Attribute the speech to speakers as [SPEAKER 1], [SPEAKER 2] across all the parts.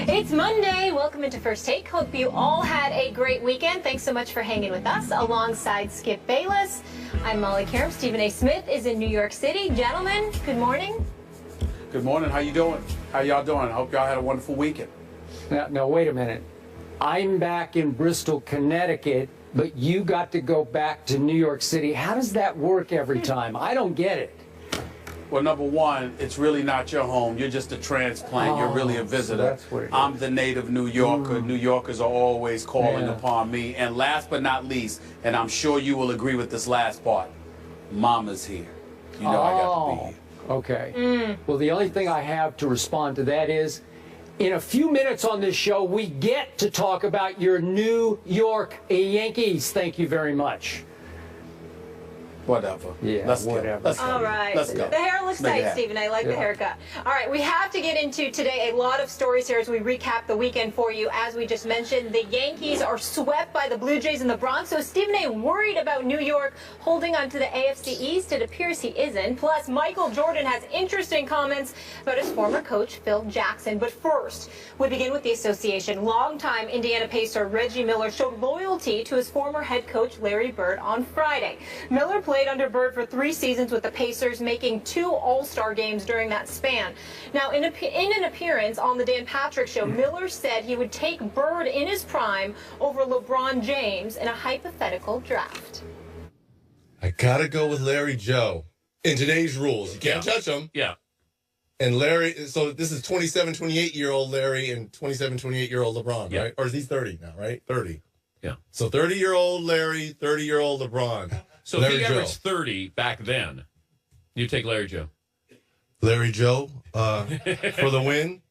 [SPEAKER 1] It's Monday. Welcome into First Take. Hope you all had a great weekend. Thanks so much for hanging with us alongside Skip Bayless. I'm Molly Karam. Stephen A. Smith is in New York City. Gentlemen, good morning.
[SPEAKER 2] Good morning. How you doing? How y'all doing? I hope y'all had a wonderful weekend.
[SPEAKER 3] Now, wait a minute. I'm back in Bristol, Connecticut, but you got to go back to New York City. How does that work every time? I don't get it.
[SPEAKER 2] Well, number one, it's really not your home. You're just a transplant. You're really a visitor.
[SPEAKER 3] So that's what it is.
[SPEAKER 2] I'm the native New Yorker. New Yorkers are always calling upon me. And last but not least, and I'm sure you will agree with this last part, Mama's here. You know I got to be here.
[SPEAKER 3] Okay. Well, the only thing I have to respond to that is, in a few minutes on this show, we get to talk about your New York Yankees. Thank you very much.
[SPEAKER 2] Whatever.
[SPEAKER 3] Yeah,
[SPEAKER 2] Let's
[SPEAKER 3] whatever.
[SPEAKER 2] Go. Let's go.
[SPEAKER 1] All right.
[SPEAKER 2] Let's go.
[SPEAKER 1] The hair looks tight, Stephen. I like the haircut. All right, we have to get into today a lot of stories here as we recap the weekend for you. As we just mentioned, the Yankees are swept by the Blue Jays in the Bronx. So Stephen A. worried about New York holding on to the AFC East. It appears he isn't. Plus, Michael Jordan has interesting comments about his former coach, Phil Jackson. But first, we begin with the association. Longtime Indiana Pacer Reggie Miller showed loyalty to his former head coach, Larry Bird, on Friday. Miller played under Bird for 3 seasons with the Pacers, making 2 All-Star games during that span. Now, in an appearance on the Dan Patrick Show, Miller said he would take Bird in his prime over LeBron James in a hypothetical draft.
[SPEAKER 4] I gotta go with Larry Joe. In today's rules, you can't touch him.
[SPEAKER 5] Yeah.
[SPEAKER 4] And Larry, so this is 27, 28-year-old Larry and 27, 28-year-old LeBron, right? Or is he 30 now, right? 30.
[SPEAKER 5] Yeah.
[SPEAKER 4] So 30-year-old Larry, 30-year-old LeBron.
[SPEAKER 5] So
[SPEAKER 4] Larry
[SPEAKER 5] if he
[SPEAKER 4] Joe.
[SPEAKER 5] averaged 30 back then, you take Larry Joe.
[SPEAKER 4] Larry Joe for the win.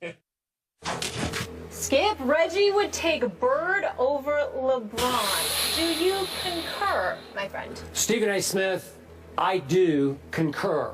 [SPEAKER 1] Skip, Reggie would take Bird over LeBron. Do you concur, my friend?
[SPEAKER 3] Stephen A. Smith, I do concur.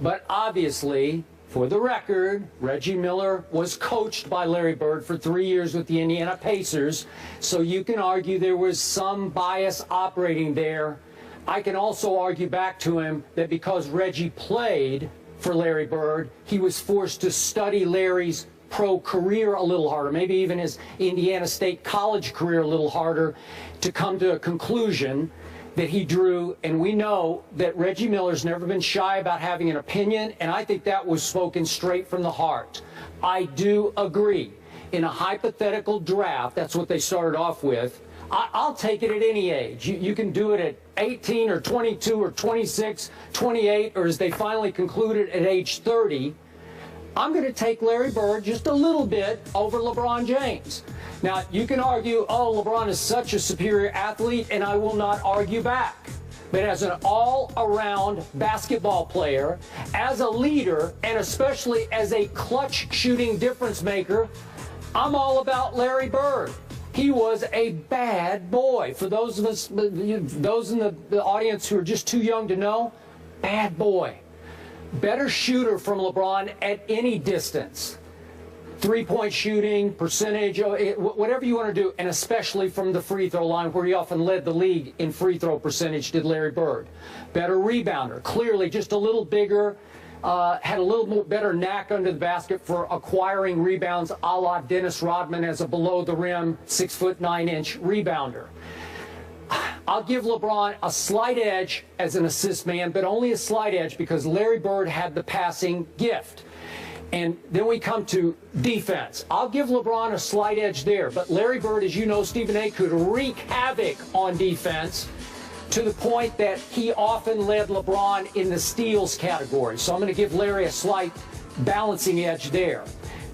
[SPEAKER 3] But obviously, for the record, Reggie Miller was coached by Larry Bird for 3 years with the Indiana Pacers, so you can argue there was some bias operating there. I can also argue back to him that because Reggie played for Larry Bird, he was forced to study Larry's pro career a little harder, maybe even his Indiana State college career a little harder, to come to a conclusion that he drew. And we know that Reggie Miller's never been shy about having an opinion, and I think that was spoken straight from the heart. I do agree. In a hypothetical draft, that's what they started off with, I'll take it at any age. You can do it at 18 or 22 or 26, 28, or as they finally concluded at age 30. I'm going to take Larry Bird just a little bit over LeBron James. Now, you can argue, oh, LeBron is such a superior athlete, and I will not argue back. But as an all-around basketball player, as a leader, and especially as a clutch shooting difference maker, I'm all about Larry Bird. He was a bad boy. For those of us, those in the audience who are just too young to know, bad boy. Better shooter from LeBron at any distance. Three-point shooting, percentage, whatever you want to do, and especially from the free throw line, where he often led the league in free throw percentage, did Larry Bird. Better rebounder, clearly just a little bigger, had a little more better knack under the basket for acquiring rebounds, a la Dennis Rodman as a below-the-rim 6'9" rebounder. I'll give LeBron a slight edge as an assist man, but only a slight edge because Larry Bird had the passing gift. And then we come to defense. I'll give LeBron a slight edge there, but Larry Bird, as you know, Stephen A., could wreak havoc on defense to the point that he often led LeBron in the steals category. So I'm going to give Larry a slight balancing edge there.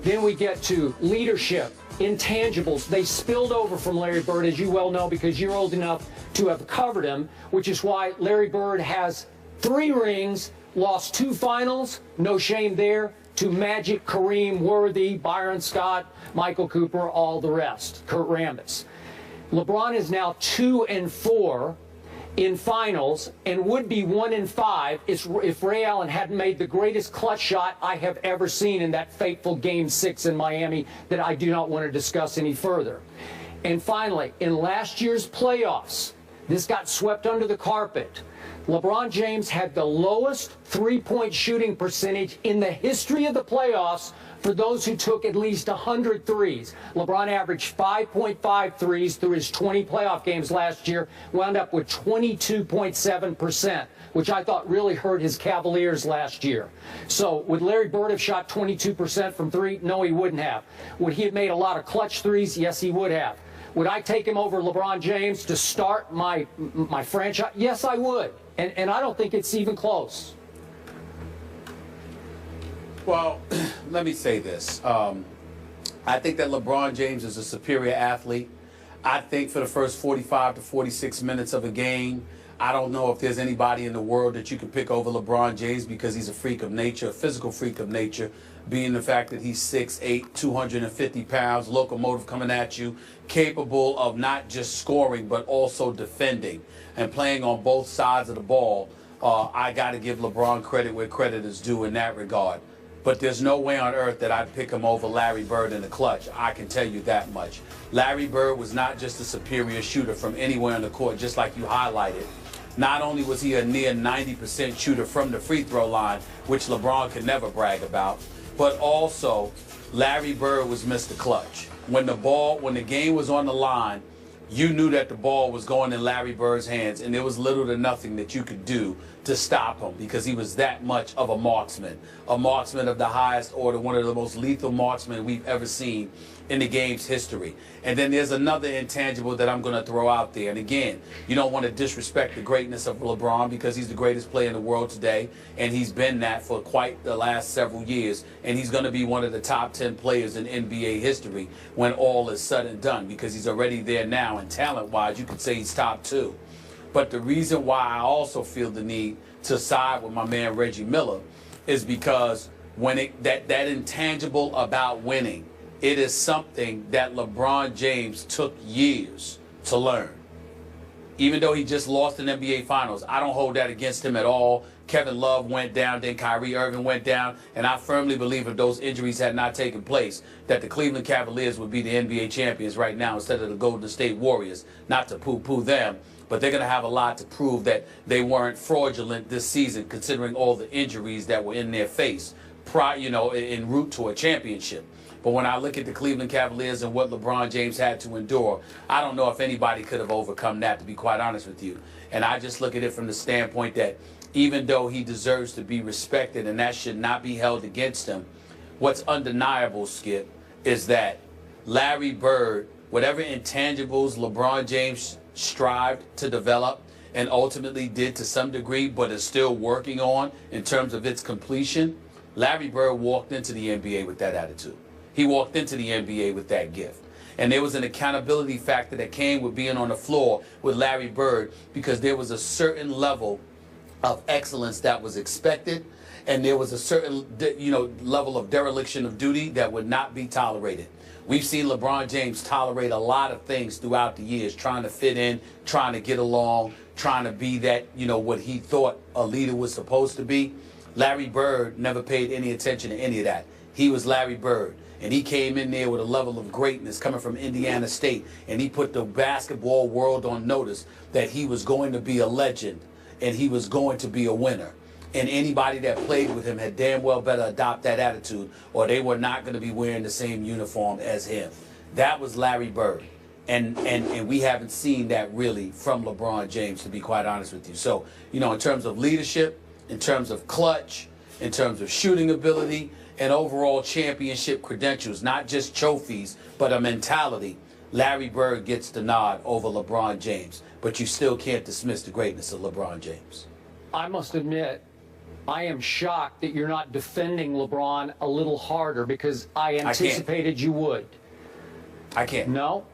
[SPEAKER 3] Then we get to leadership, intangibles. They spilled over from Larry Bird, as you well know, because you're old enough to have covered him, which is why Larry Bird has 3 rings, lost 2 finals, no shame there, to Magic, Kareem, Worthy, Byron Scott, Michael Cooper, all the rest, Kurt Rambis. LeBron is now 2-4 in finals and would be 1-5 if Ray Allen hadn't made the greatest clutch shot I have ever seen in that fateful Game 6 in Miami that I do not want to discuss any further. And finally, in last year's playoffs, this got swept under the carpet. LeBron James had the lowest three-point shooting percentage in the history of the playoffs for those who took at least 100 threes. LeBron averaged 5.5 threes through his 20 playoff games last year, wound up with 22.7%, which I thought really hurt his Cavaliers last year. So would Larry Bird have shot 22% from three? No, he wouldn't have. Would he have made a lot of clutch threes? Yes, he would have. Would I take him over LeBron James to start my franchise? Yes, I would. And I don't think it's even close.
[SPEAKER 2] Well, let me say this. I think that LeBron James is a superior athlete. I think for the first 45 to 46 minutes of a game, I don't know if there's anybody in the world that you can pick over LeBron James because he's a freak of nature, a physical freak of nature, being the fact that he's 6'8", 250 pounds, locomotive coming at you, capable of not just scoring but also defending and playing on both sides of the ball. I got to give LeBron credit where credit is due in that regard. But there's no way on earth that I'd pick him over Larry Bird in the clutch. I can tell you that much. Larry Bird was not just a superior shooter from anywhere on the court, just like you highlighted. Not only was he a near 90% shooter from the free throw line, which LeBron could never brag about, but also Larry Bird was Mr. Clutch. When the game was on the line, you knew that the ball was going in Larry Bird's hands, and there was little to nothing that you could do to stop him because he was that much of a marksman of the highest order, one of the most lethal marksmen we've ever seen in the game's history. And then there's another intangible that I'm going to throw out there. And again, you don't want to disrespect the greatness of LeBron because he's the greatest player in the world today, and he's been that for quite the last several years, and he's going to be one of the top 10 players in NBA history when all is said and done because he's already there now, and talent-wise, you could say he's top 2. But the reason why I also feel the need to side with my man Reggie Miller is because when that intangible about winning, it is something that LeBron James took years to learn. Even though he just lost in NBA Finals, I don't hold that against him at all. Kevin Love went down, then Kyrie Irving went down, and I firmly believe if those injuries had not taken place, that the Cleveland Cavaliers would be the NBA champions right now instead of the Golden State Warriors. Not to poo-poo them, but they're going to have a lot to prove that they weren't fraudulent this season, considering all the injuries that were in their face, en route to a championship. But when I look at the Cleveland Cavaliers and what LeBron James had to endure, I don't know if anybody could have overcome that, to be quite honest with you. And I just look at it from the standpoint that even though he deserves to be respected and that should not be held against him, what's undeniable, Skip, is that Larry Bird, whatever intangibles LeBron James strived to develop and ultimately did to some degree, but is still working on in terms of its completion, Larry Bird walked into the NBA with that attitude. He walked into the NBA with that gift. And there was an accountability factor that came with being on the floor with Larry Bird because there was a certain level of excellence that was expected, and there was a certain level of dereliction of duty that would not be tolerated. We've seen LeBron James tolerate a lot of things throughout the years, trying to fit in, trying to get along, trying to be that, what he thought a leader was supposed to be. Larry Bird never paid any attention to any of that. He was Larry Bird, and he came in there with a level of greatness coming from Indiana State, and he put the basketball world on notice that he was going to be a legend and he was going to be a winner. And anybody that played with him had damn well better adopt that attitude, or they were not going to be wearing the same uniform as him. That was Larry Bird. And we haven't seen that really from LeBron James, to be quite honest with you. So, in terms of leadership, in terms of clutch, in terms of shooting ability, and overall championship credentials, not just trophies, but a mentality, Larry Bird gets the nod over LeBron James. But you still can't dismiss the greatness of LeBron James.
[SPEAKER 3] I must admit, I am shocked that you're not defending LeBron a little harder because I anticipated you would.
[SPEAKER 2] I can't.
[SPEAKER 3] No?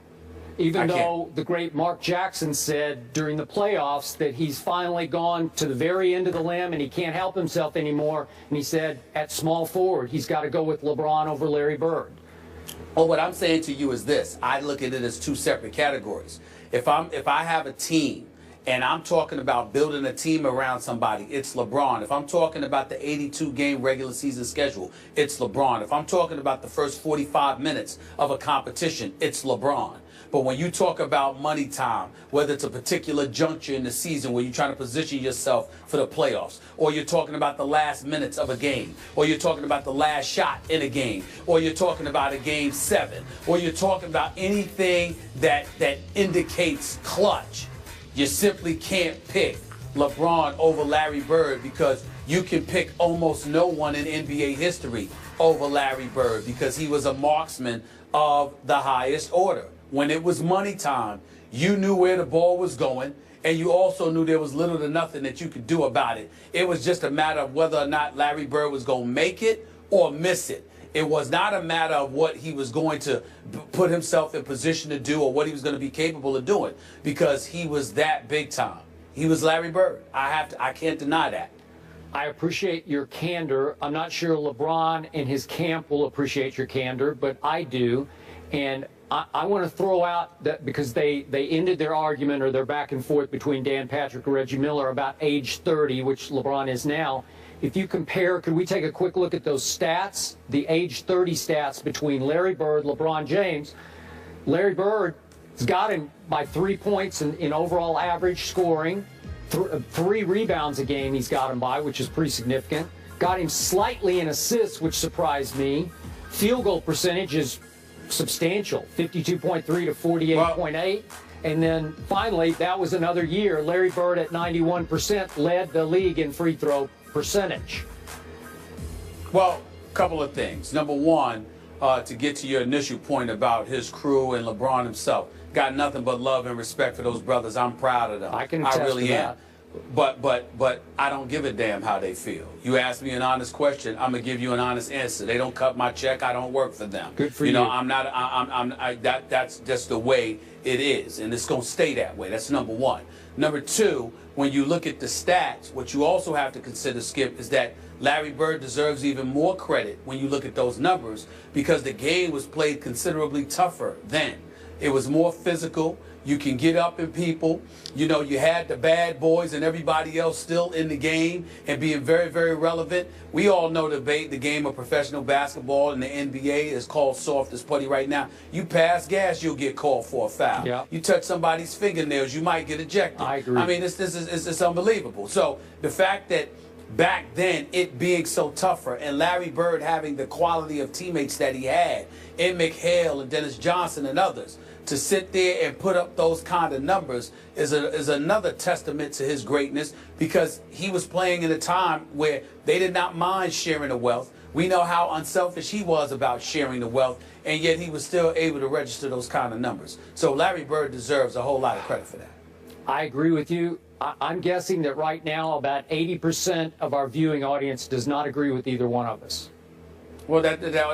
[SPEAKER 3] Even though the great Mark Jackson said during the playoffs that he's finally gone to the very end of the limb and he can't help himself anymore. And he said at small forward, he's got to go with LeBron over Larry Bird.
[SPEAKER 2] Well, what I'm saying to you is this. I look at it as two separate categories. If I have a team and I'm talking about building a team around somebody, it's LeBron. If I'm talking about the 82-game regular season schedule, it's LeBron. If I'm talking about the first 45 minutes of a competition, it's LeBron. But when you talk about money time, whether it's a particular juncture in the season where you're trying to position yourself for the playoffs, or you're talking about the last minutes of a game, or you're talking about the last shot in a game, or you're talking about a game 7, or you're talking about anything that indicates clutch, you simply can't pick LeBron over Larry Bird, because you can pick almost no one in NBA history over Larry Bird, because he was a marksman of the highest order. When it was money time, you knew where the ball was going, and you also knew there was little to nothing that you could do about it. It was just a matter of whether or not Larry Bird was going to make it or miss it. It was not a matter of what he was going to put himself in position to do or what he was going to be capable of doing, because he was that big time. He was Larry Bird. I can't deny that.
[SPEAKER 3] I appreciate your candor. I'm not sure LeBron and his camp will appreciate your candor, but I do. And I want to throw out that, because they ended their argument or their back and forth between Dan Patrick and Reggie Miller about age 30, which LeBron is now. If you compare, could we take a quick look at those stats, the age 30 stats between Larry Bird, LeBron James? Larry Bird has got him by 3 points in overall average scoring, 3 rebounds a game he's got him by, which is pretty significant. Got him slightly in assists, which surprised me. Field goal percentage is substantial, 52.3 to 48.8. And then finally, that was another year. Larry Bird at 91% led the league in free throw percentage.
[SPEAKER 2] Well, a couple of things. Number one, to get to your initial point about his crew and LeBron himself, got nothing but love and respect for those brothers. I'm proud of them.
[SPEAKER 3] I can attest
[SPEAKER 2] really
[SPEAKER 3] to
[SPEAKER 2] am.
[SPEAKER 3] that.
[SPEAKER 2] But I don't give a damn how they feel. You ask me an honest question, I'm gonna give you an honest answer. They don't cut my check. I don't work for them.
[SPEAKER 3] Good for you.
[SPEAKER 2] You know, I'm not. That's just the way it is, and it's gonna stay that way. That's number one. Number two, when you look at the stats, what you also have to consider, Skip, is that Larry Bird deserves even more credit when you look at those numbers, because the game was played considerably tougher then. It was more physical. You can get up in people. You know, you had the bad boys and everybody else still in the game and being very, very relevant. We all know the game of professional basketball in the NBA is called soft as putty right now. You pass gas, you'll get called for a foul.
[SPEAKER 3] Yeah.
[SPEAKER 2] You touch somebody's fingernails, you might get ejected.
[SPEAKER 3] I agree.
[SPEAKER 2] I mean, it's unbelievable. So the fact that back then it being so tougher and Larry Bird having the quality of teammates that he had, in McHale and Dennis Johnson and others, to sit there and put up those kind of numbers is another testament to his greatness, because he was playing in a time where they did not mind sharing the wealth. We know how unselfish he was about sharing the wealth, and yet he was still able to register those kind of numbers. So Larry Bird deserves a whole lot of credit for that.
[SPEAKER 3] I agree with you. I'm guessing that right now about 80% of our viewing audience does not agree with either one of us.
[SPEAKER 2] Well,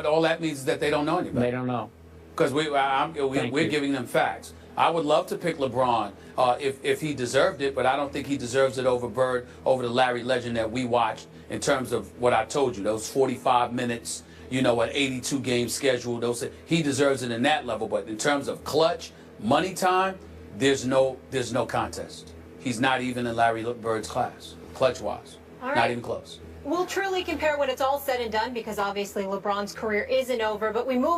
[SPEAKER 2] all that means is that they don't know anybody.
[SPEAKER 3] They don't know.
[SPEAKER 2] Because we're giving them facts. I would love to pick LeBron if he deserved it, but I don't think he deserves it over Bird, over the Larry legend that we watched, in terms of what I told you, those 45 minutes, you know, an 82-game schedule. He deserves it in that level, but in terms of clutch, money time, there's no contest. He's not even in Larry Bird's class, clutch-wise.
[SPEAKER 1] All right.
[SPEAKER 2] Not even close.
[SPEAKER 1] We'll truly compare when it's all said and done, because obviously LeBron's career isn't over, but we move